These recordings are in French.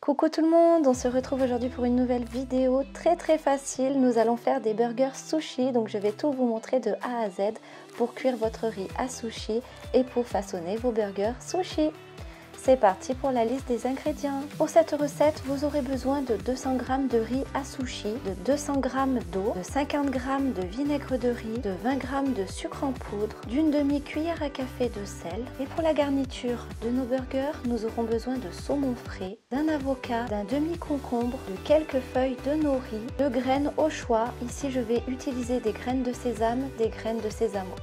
Coucou tout le monde, on se retrouve aujourd'hui pour une nouvelle vidéo très facile. Nous allons faire des burgers sushi, donc je vais tout vous montrer de A à Z pour cuire votre riz à sushi et pour façonner vos burgers sushi. C'est parti pour la liste des ingrédients. Pour cette recette, vous aurez besoin de 200 g de riz à sushi, de 200 g d'eau, de 50 g de vinaigre de riz, de 20 g de sucre en poudre, d'une demi-cuillère à café de sel. Et pour la garniture de nos burgers, nous aurons besoin de saumon frais, d'un avocat, d'un demi-concombre, de quelques feuilles de nori, de graines au choix. Ici, je vais utiliser des graines de sésame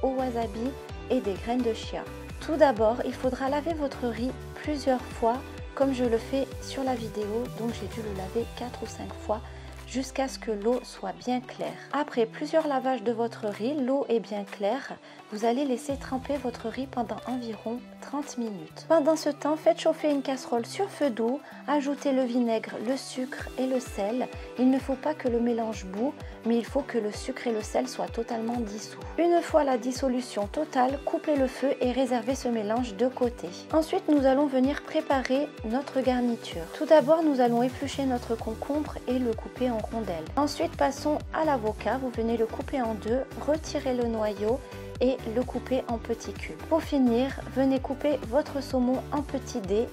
au wasabi et des graines de chia. Tout d'abord, il faudra laver votre riz plusieurs fois, comme je le fais sur la vidéo, donc j'ai dû le laver 4 ou 5 fois jusqu'à ce que l'eau soit bien claire. Après plusieurs lavages de votre riz, l'eau est bien claire, vous allez laisser tremper votre riz pendant environ 30 minutes. Pendant ce temps, faites chauffer une casserole sur feu doux, ajoutez le vinaigre, le sucre et le sel. Il ne faut pas que le mélange bout, mais il faut que le sucre et le sel soient totalement dissous. Une fois la dissolution totale, coupez le feu et réservez ce mélange de côté. Ensuite, nous allons venir préparer notre garniture. Tout d'abord, nous allons éplucher notre concombre et le couper en rondelles. Ensuite, passons à l'avocat. Vous venez le couper en deux, retirez le noyau et le couper en petits cubes. Pour finir, venez couper votre saumon en petits dés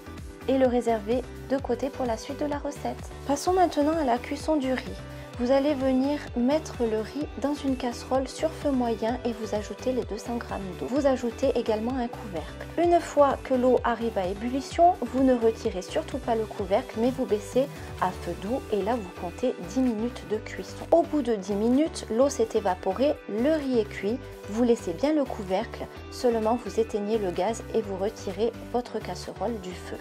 et le réserver de côté pour la suite de la recette. Passons maintenant à la cuisson du riz. Vous allez venir mettre le riz dans une casserole sur feu moyen et vous ajoutez les 200 g d'eau. Vous ajoutez également un couvercle. Une fois que l'eau arrive à ébullition, vous ne retirez surtout pas le couvercle, mais vous baissez à feu doux et là vous comptez 10 minutes de cuisson. Au bout de 10 minutes, l'eau s'est évaporée, le riz est cuit, vous laissez bien le couvercle, seulement vous éteignez le gaz et vous retirez votre casserole du feu.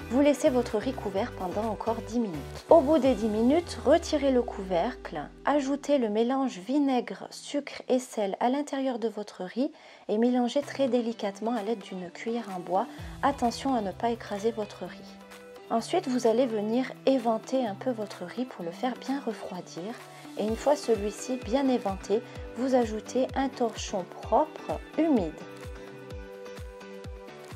Vous laissez votre riz couvert pendant encore 10 minutes. Au bout des 10 minutes, retirez le couvercle, ajoutez le mélange vinaigre, sucre et sel à l'intérieur de votre riz et mélangez très délicatement à l'aide d'une cuillère en bois. Attention à ne pas écraser votre riz. Ensuite, vous allez venir éventer un peu votre riz pour le faire bien refroidir. Et une fois celui-ci bien éventé, vous ajoutez un torchon propre, humide.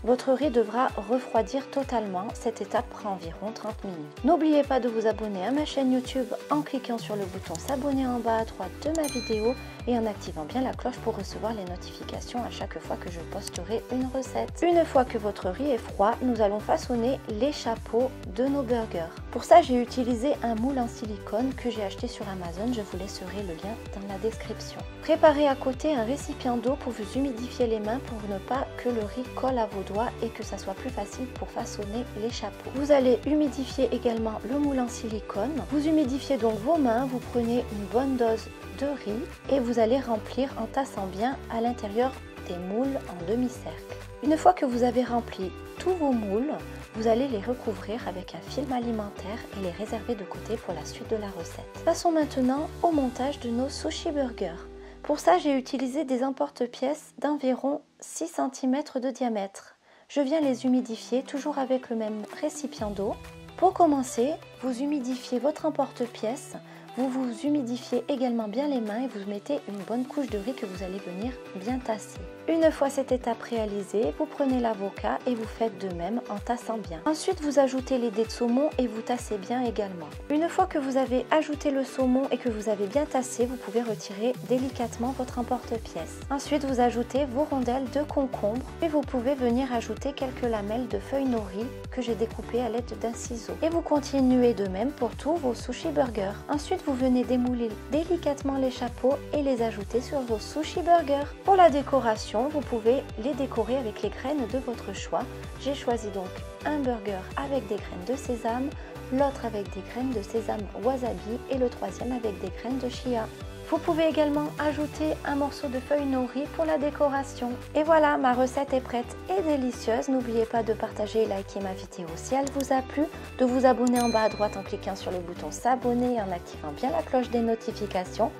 Votre riz devra refroidir totalement, cette étape prend environ 30 minutes. N'oubliez pas de vous abonner à ma chaîne YouTube en cliquant sur le bouton s'abonner en bas à droite de ma vidéo et en activant bien la cloche pour recevoir les notifications à chaque fois que je posterai une recette. Une fois que votre riz est froid, nous allons façonner les chapeaux de nos burgers. Pour ça, j'ai utilisé un moule en silicone que j'ai acheté sur Amazon, je vous laisserai le lien dans la description. Préparez à côté un récipient d'eau pour vous humidifier les mains pour ne pas que le riz colle à vos doigts et que ça soit plus facile pour façonner les chapeaux. Vous allez humidifier également le moule en silicone. Vous humidifiez donc vos mains, vous prenez une bonne dose de riz et vous allez remplir en tassant bien à l'intérieur des moules en demi-cercle. Une fois que vous avez rempli tous vos moules, vous allez les recouvrir avec un film alimentaire et les réserver de côté pour la suite de la recette. Passons maintenant au montage de nos sushi burgers. Pour ça, j'ai utilisé des emporte-pièces d'environ 6 cm de diamètre. Je viens les humidifier toujours avec le même récipient d'eau. Pour commencer, vous humidifiez votre emporte-pièce. Vous vous humidifiez également bien les mains et vous mettez une bonne couche de riz que vous allez venir bien tasser. Une fois cette étape réalisée, vous prenez l'avocat et vous faites de même en tassant bien. Ensuite, vous ajoutez les dés de saumon et vous tassez bien également. Une fois que vous avez ajouté le saumon et que vous avez bien tassé, vous pouvez retirer délicatement votre emporte-pièce. Ensuite, vous ajoutez vos rondelles de concombre et vous pouvez venir ajouter quelques lamelles de feuilles nori que j'ai découpées à l'aide d'un ciseau. Et vous continuez de même pour tous vos sushi burgers. Ensuite, vous venez démouler délicatement les chapeaux et les ajouter sur vos sushi burgers. Pour la décoration, vous pouvez les décorer avec les graines de votre choix. J'ai choisi donc un burger avec des graines de sésame, l'autre avec des graines de sésame wasabi et le troisième avec des graines de chia. Vous pouvez également ajouter un morceau de feuille nori pour la décoration. Et voilà, ma recette est prête et délicieuse. N'oubliez pas de partager et liker ma vidéo si elle vous a plu, de vous abonner en bas à droite en cliquant sur le bouton s'abonner et en activant bien la cloche des notifications.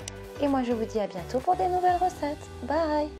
Et moi je vous dis à bientôt pour des nouvelles recettes. Bye!